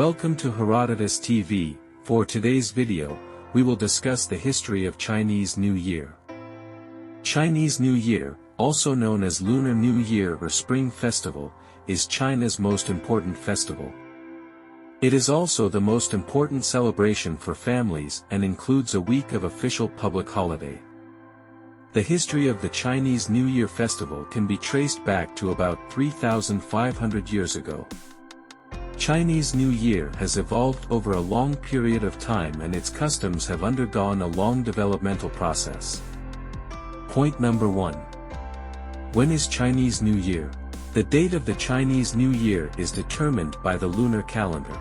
Welcome to Herodotus TV. For today's video, we will discuss the history of Chinese New Year. Chinese New Year, also known as Lunar New Year or Spring Festival, is China's most important festival. It is also the most important celebration for families and includes a week of official public holiday. The history of the Chinese New Year festival can be traced back to about 3,500 years ago. Chinese New Year has evolved over a long period of time and its customs have undergone a long developmental process. Point number 1. When is Chinese New Year? The date of the Chinese New Year is determined by the lunar calendar.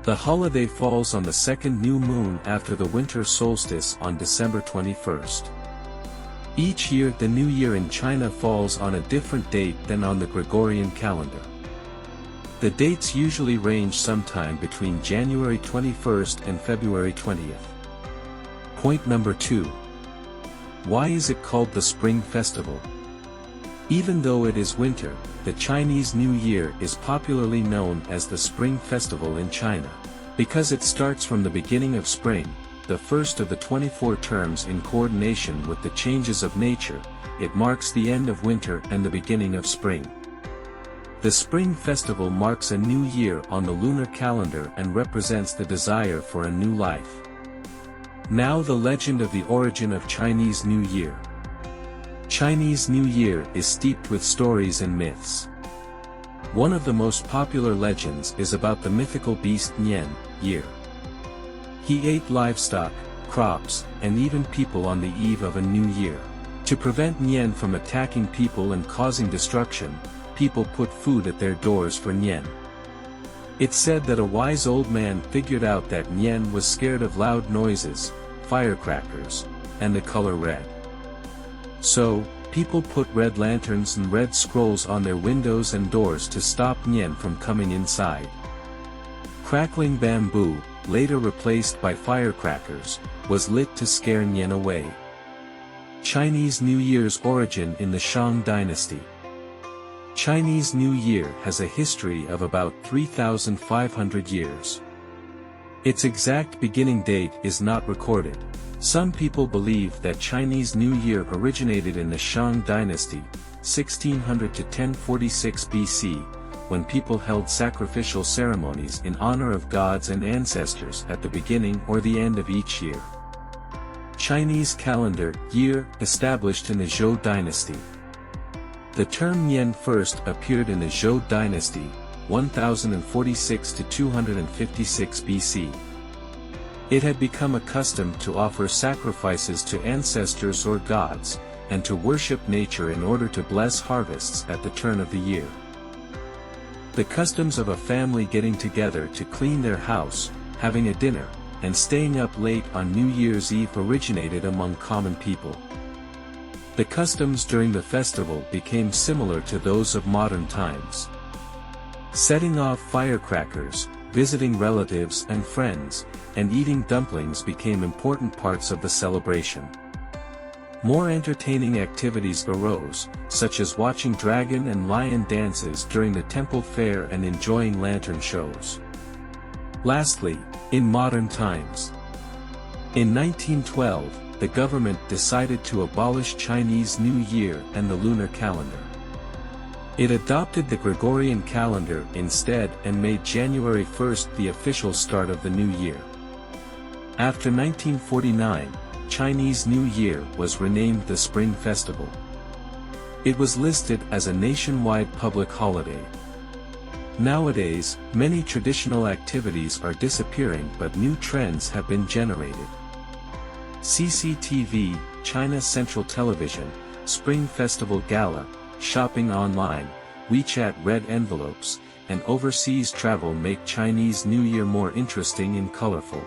The holiday falls on the second new moon after the winter solstice on December 21st. Each year the New Year in China falls on a different date than on the Gregorian calendar. The dates usually range sometime between January 21st and February 20th. Point number 2. Why is it called the Spring Festival? Even though it is winter, the Chinese New Year is popularly known as the Spring Festival in China. Because it starts from the beginning of spring, the first of the 24 terms in coordination with the changes of nature, it marks the end of winter and the beginning of spring. The Spring Festival marks a new year on the lunar calendar and represents the desire for a new life. Now the legend of the origin of Chinese New Year. Chinese New Year is steeped with stories and myths. One of the most popular legends is about the mythical beast Nian, Year. He ate livestock, crops, and even people on the eve of a new year. To prevent Nian from attacking people and causing destruction, people put food at their doors for Nian. It's said that a wise old man figured out that Nian was scared of loud noises, firecrackers, and the color red. So, people put red lanterns and red scrolls on their windows and doors to stop Nian from coming inside. Crackling bamboo, later replaced by firecrackers, was lit to scare Nian away. Chinese New Year's origin in the Shang Dynasty. Chinese New Year has a history of about 3,500 years. Its exact beginning date is not recorded. Some people believe that Chinese New Year originated in the Shang Dynasty, 1600 to 1046 BC, when people held sacrificial ceremonies in honor of gods and ancestors at the beginning or the end of each year. Chinese calendar, year, established in the Zhou Dynasty. The term Nian first appeared in the Zhou Dynasty, 1046 to 256 BC. It had become a custom to offer sacrifices to ancestors or gods, and to worship nature in order to bless harvests at the turn of the year. The customs of a family getting together to clean their house, having a dinner, and staying up late on New Year's Eve originated among common people. The customs during the festival became similar to those of modern times. Setting off firecrackers, visiting relatives and friends, and eating dumplings became important parts of the celebration. More entertaining activities arose, such as watching dragon and lion dances during the temple fair and enjoying lantern shows. Lastly, in modern times. In 1912, the government decided to abolish Chinese New Year and the lunar calendar. It adopted the Gregorian calendar instead and made January 1st the official start of the new year. After 1949, Chinese New Year was renamed the Spring Festival. It was listed as a nationwide public holiday. Nowadays, many traditional activities are disappearing but new trends have been generated. CCTV, China Central Television, Spring Festival Gala, shopping online, WeChat red envelopes, and overseas travel make Chinese New Year more interesting and colorful.